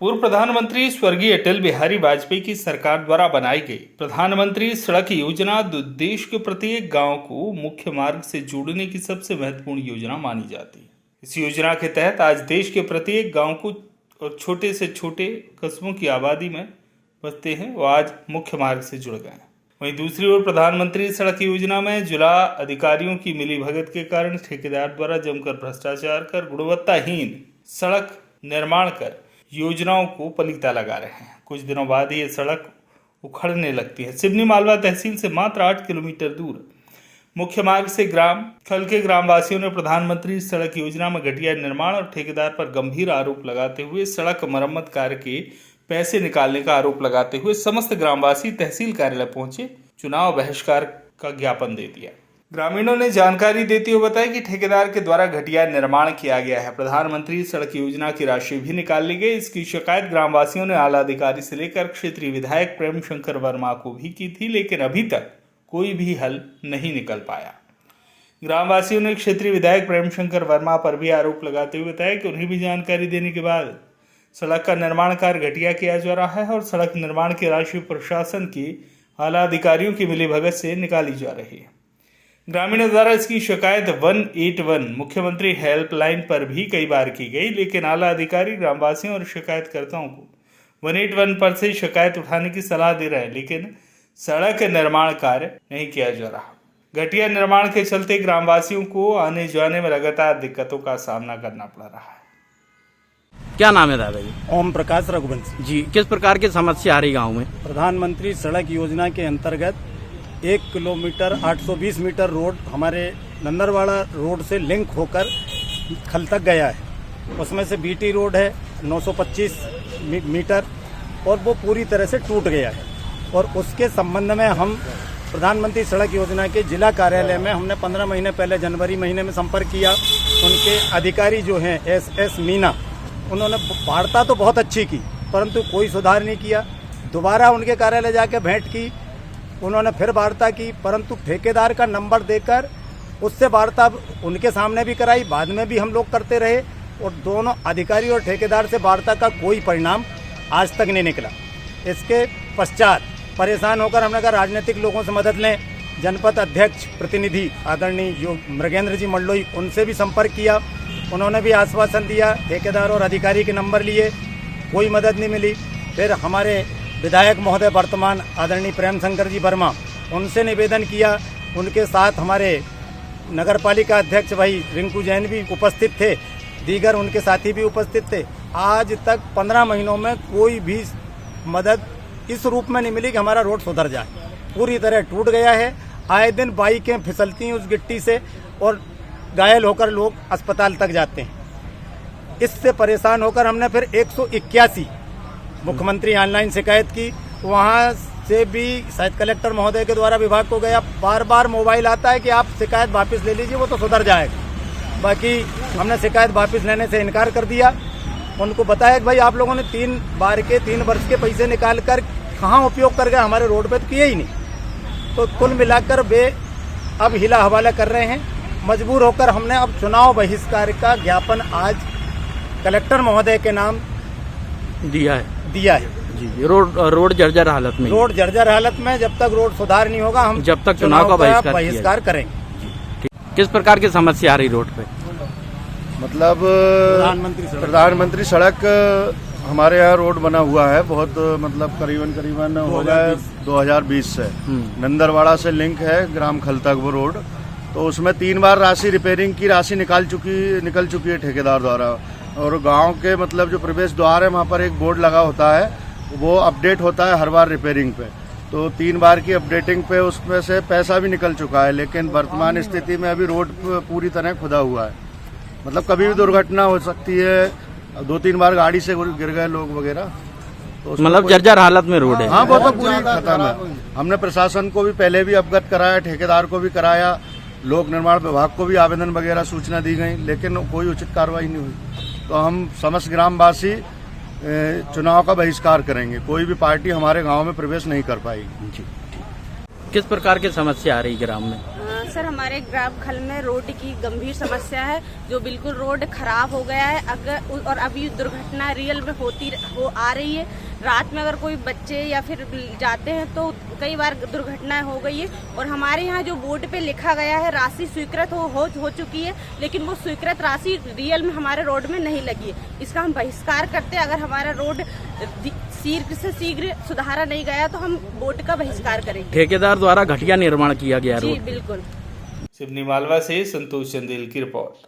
पूर्व प्रधानमंत्री स्वर्गीय अटल बिहारी वाजपेयी की सरकार द्वारा बनाई गई प्रधानमंत्री सड़क योजना देश के प्रत्येक गांव को मुख्य मार्ग से जोड़ने की सबसे महत्वपूर्ण योजना मानी जाती है। इस योजना के तहत आज देश के प्रत्येक गांव को और छोटे से छोटे कस्बों की आबादी में बसते हैं वो आज मुख्य मार्ग से जुड़ गए हैं। वहीं दूसरी ओर प्रधानमंत्री सड़क योजना में जिला अधिकारियों की मिलीभगत के कारण ठेकेदार द्वारा जमकर भ्रष्टाचार कर गुणवत्ताहीन सड़क निर्माण कर योजनाओं को पलीता लगा रहे हैं। कुछ दिनों बाद ये सड़क उखड़ने लगती है। सिवनी मालवा तहसील से मात्र 8 किलोमीटर दूर मुख्य मार्ग से खल के ग्रामवासियों ने प्रधानमंत्री सड़क योजना में घटिया निर्माण और ठेकेदार पर गंभीर आरोप लगाते हुए सड़क मरम्मत कार्य के पैसे निकालने का आरोप लगाते हुए समस्त ग्रामवासी तहसील कार्यालय पहुंचे, चुनाव बहिष्कार का ज्ञापन दे दिया। ग्रामीणों ने जानकारी देते हुए बताया कि ठेकेदार के द्वारा घटिया निर्माण किया गया है। प्रधानमंत्री सड़क योजना की राशि भी निकाल ली गई। इसकी शिकायत ग्रामवासियों ने आला अधिकारी से लेकर क्षेत्रीय विधायक प्रेम शंकर वर्मा को भी की थी, लेकिन अभी तक कोई भी हल नहीं निकल पाया। ग्रामवासियों ने क्षेत्रीय विधायक प्रेम शंकर वर्मा पर भी आरोप लगाते हुए बताया कि उन्हें भी जानकारी देने के बाद सड़क का निर्माण कार्य घटिया किया जा रहा है और सड़क निर्माण की राशि प्रशासन की आला अधिकारियों की मिलीभगत से निकाली जा रही है। ग्रामीणों द्वारा इसकी शिकायत 181 मुख्यमंत्री हेल्पलाइन पर भी कई बार की गई, लेकिन आला अधिकारी ग्रामवासियों और शिकायतकर्ताओं को 181 पर से शिकायत उठाने की सलाह दे रहे हैं, लेकिन सड़क निर्माण कार्य नहीं किया जा रहा। घटिया निर्माण के चलते ग्रामवासियों को आने जाने में लगातार दिक्कतों का सामना करना पड़ रहा है। क्या नाम है दादाजी? ओम प्रकाश रघुवंशी जी। किस प्रकार की समस्या आ रही गाँव में? प्रधानमंत्री सड़क योजना के अंतर्गत 1 किलोमीटर 820 मीटर रोड हमारे नंदरवाड़ा रोड से लिंक होकर खल तक गया है। उसमें से बीटी रोड है 925 मीटर और वो पूरी तरह से टूट गया है। और उसके संबंध में हम प्रधानमंत्री सड़क योजना के जिला कार्यालय में हमने 15 महीने पहले जनवरी महीने में संपर्क किया। उनके अधिकारी जो हैं SS मीना, उन्होंने वार्ता तो बहुत अच्छी की परंतु कोई सुधार नहीं किया। दोबारा उनके कार्यालय जाके भेंट की, उन्होंने फिर वार्ता की परंतु ठेकेदार का नंबर देकर उससे वार्ता उनके सामने भी कराई, बाद में भी हम लोग करते रहे और दोनों अधिकारी और ठेकेदार से वार्ता का कोई परिणाम आज तक नहीं निकला। इसके पश्चात परेशान होकर हमने कहा राजनीतिक लोगों से मदद लें। जनपद अध्यक्ष प्रतिनिधि आदरणीय जो मृगेंद्र जी मंडलोई, उनसे भी संपर्क किया। उन्होंने भी आश्वासन दिया, ठेकेदार और अधिकारी के नंबर लिए, कोई मदद नहीं मिली। फिर हमारे विधायक महोदय वर्तमान आदरणीय प्रेम शंकर जी वर्मा, उनसे निवेदन किया। उनके साथ हमारे नगर पालिका अध्यक्ष भाई रिंकू जैन भी उपस्थित थे, दीगर उनके साथी भी उपस्थित थे। आज तक 15 महीनों में कोई भी मदद इस रूप में नहीं मिली कि हमारा रोड सुधर जाए। पूरी तरह टूट गया है। आए दिन बाइकें फिसलती हैं उस गिट्टी से और घायल होकर लोग अस्पताल तक जाते हैं। इससे परेशान होकर हमने फिर 181 मुख्यमंत्री ऑनलाइन शिकायत की। वहाँ से भी शायद कलेक्टर महोदय के द्वारा विभाग को गया, बार बार मोबाइल आता है कि आप शिकायत वापस ले लीजिए, वो तो सुधर जाएगा। बाकी हमने शिकायत वापस लेने से इनकार कर दिया। उनको बताया कि भाई आप लोगों ने 3 बार के 3 वर्ष के पैसे निकाल कर कहाँ उपयोग कर गए, हमारे रोड पे तो किए ही नहीं। तो कुल मिलाकर वे अब हिला हवाला कर रहे हैं। मजबूर होकर हमने अब चुनाव बहिष्कार का ज्ञापन आज कलेक्टर महोदय के नाम दिया है जी। रोड जर्जर हालत में, रोड जर्जर हालत में। जब तक रोड सुधार नहीं होगा हम जब तक चुनाव का बहिष्कार करेंगे। किस प्रकार की समस्या आ रही रोड पे? मतलब प्रधानमंत्री सड़क हमारे यहाँ रोड बना हुआ है बहुत, मतलब करीबन हो गया 2020 से नंदरवाड़ा से लिंक है ग्राम खल तक वो रोड। तो उसमें 3 बार रिपेयरिंग की राशि निकल चुकी है ठेकेदार द्वारा। और गांव के मतलब जो प्रवेश द्वार है वहाँ पर एक बोर्ड लगा होता है, वो अपडेट होता है हर बार रिपेयरिंग पे। तो 3 बार की अपडेटिंग पे उसमें से पैसा भी निकल चुका है, लेकिन वर्तमान स्थिति में अभी रोड पूरी तरह खुदा हुआ है। मतलब कभी भी दुर्घटना हो सकती है, 2-3 बार गाड़ी से गिर गए लोग वगैरह। तो मतलब जर्जर हालत में रोड है। हाँ, वो तो पूरी खत्म है। हमने प्रशासन को भी पहले भी अवगत कराया, ठेकेदार को भी कराया, लोक निर्माण विभाग को भी आवेदन वगैरह सूचना दी गई, लेकिन कोई उचित कार्रवाई नहीं हुई। तो हम समस्त ग्रामवासी चुनाव का बहिष्कार करेंगे। कोई भी पार्टी हमारे गांव में प्रवेश नहीं कर पाएगी। किस प्रकार की समस्या आ रही ग्राम में? सर हमारे ग्राम खल में रोड की गंभीर समस्या है, जो बिल्कुल रोड खराब हो गया है। अगर और अभी दुर्घटना रियल में आ रही है। रात में अगर कोई बच्चे या फिर जाते हैं तो कई बार दुर्घटनाएं हो गई है। और हमारे यहाँ जो बोर्ड पे लिखा गया है राशि स्वीकृत हो चुकी है, लेकिन वो स्वीकृत राशि रियल में हमारे रोड में नहीं लगी है। इसका हम बहिष्कार करते हैं। अगर हमारा रोड शीघ्र से शीघ्र सुधारा नहीं गया तो हम बोर्ड का बहिष्कार करेंगे। ठेकेदार द्वारा घटिया निर्माण किया गया जी रोड। बिल्कुल। सिवनी मालवा से संतोष चंदेल की रिपोर्ट।